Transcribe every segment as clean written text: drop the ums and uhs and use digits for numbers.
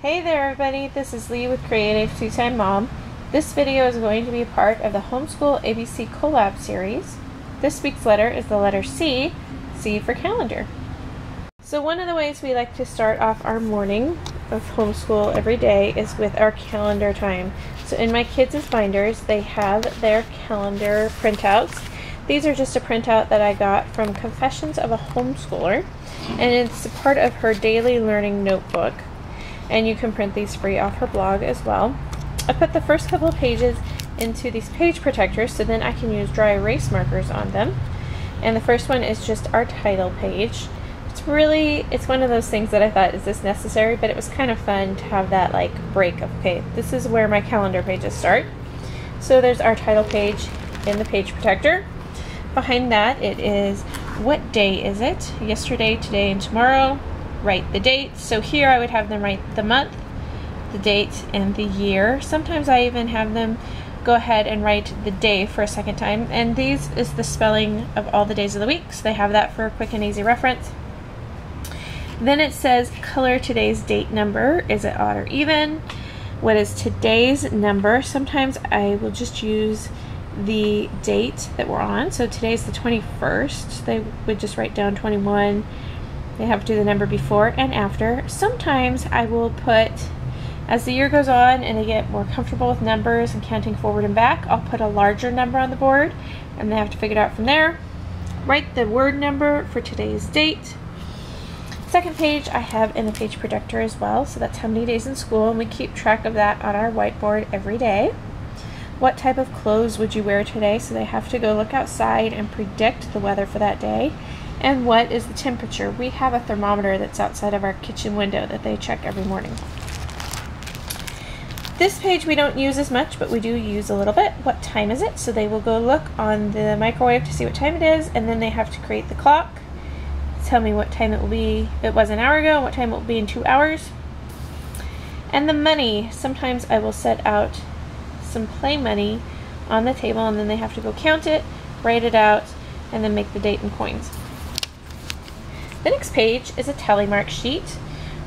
Hey there everybody, this is Lee with Creative Two-Time Mom. This video is going to be part of the Homeschool ABC Collab series. This week's letter is the letter C, C for calendar. So one of the ways we like to start off our morning of homeschool every day is with our calendar time. So in my kids' binders, they have their calendar printouts. These are just a printout that I got from Confessions of a Homeschooler, and it's part of her daily learning notebook. And you can print these free off her blog as well. I put the first couple of pages into these page protectors so then I can use dry erase markers on them. And the first one is just our title page. It's one of those things that I thought, is this necessary? But it was kind of fun to have that like break of, okay, this is where my calendar pages start. So there's our title page in the page protector. Behind that it is, what day is it? Yesterday, today, and tomorrow. Write the date. So here I would have them write the month, the date, and the year. Sometimes I even have them go ahead and write the day for a second time. And these is the spelling of all the days of the week, so they have that for a quick and easy reference. Then it says color today's date number. Is it odd or even? What is today's number? Sometimes I will just use the date that we're on. So today's the 21st. They would just write down 21. They have to do the number before and after. Sometimes I will put, as the year goes on and they get more comfortable with numbers and counting forward and back, I'll put a larger number on the board and they have to figure it out from there. Write the word number for today's date. Second page I have in the page protector as well, so that's how many days in school, and we keep track of that on our whiteboard every day. What type of clothes would you wear today? So they have to go look outside and predict the weather for that day. And what is the temperature? We have a thermometer that's outside of our kitchen window that they check every morning. This page we don't use as much, but we do use a little bit. What time is it? So they will go look on the microwave to see what time it is, and then they have to create the clock. Tell me what time it will be. It was an hour ago, what time it will be in 2 hours. And the money, sometimes I will set out some play money on the table, and then they have to go count it, write it out, and then make the date in coins. The next page is a tally mark sheet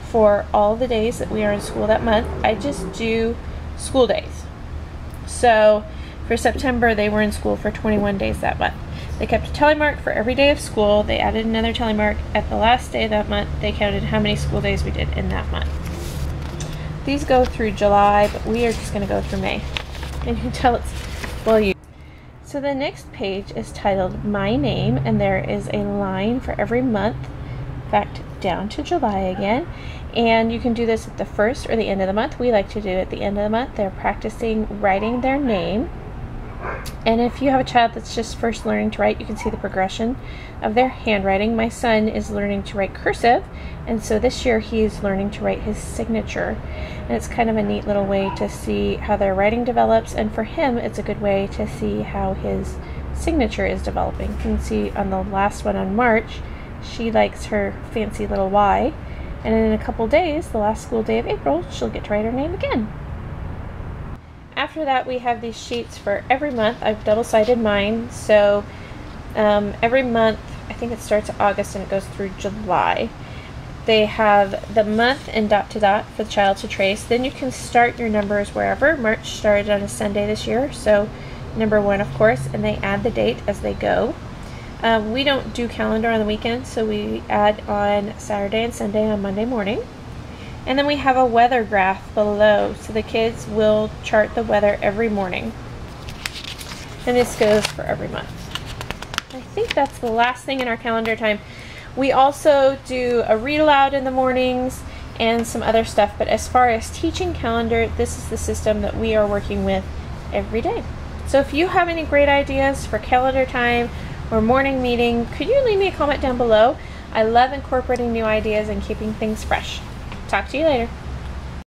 for all the days that we are in school that month. I just do school days. So for September, they were in school for 21 days that month. They kept a tally mark for every day of school. They added another tally mark at the last day of that month. They counted how many school days we did in that month. These go through July, but we are just going to go through May. And you can tell it's well used. So the next page is titled My Name, and there is a line for every month. In fact, down to July again, and you can do this at the first or the end of the month. We like to do it at the end of the month. They're practicing writing their name, and if you have a child that's just first learning to write, you can see the progression of their handwriting. My son is learning to write cursive, and so this year he's learning to write his signature, and it's kind of a neat little way to see how their writing develops, and for him it's a good way to see how his signature is developing. You can see on the last one on March, she likes her fancy little Y, and in a couple days, the last school day of April, she'll get to write her name again. After that, we have these sheets for every month. I've double-sided mine, so every month, I think it starts in August and it goes through July. They have the month and dot to dot for the child to trace. Then you can start your numbers wherever. March started on a Sunday this year, so number 1, of course, and they add the date as they go. We don't do calendar on the weekend, so we add on Saturday and Sunday on Monday morning. And then we have a weather graph below, so the kids will chart the weather every morning. And this goes for every month. I think that's the last thing in our calendar time. We also do a read aloud in the mornings and some other stuff, but as far as teaching calendar, this is the system that we are working with every day. So if you have any great ideas for calendar time or morning meeting, could you leave me a comment down below? I love incorporating new ideas and keeping things fresh. Talk to you later.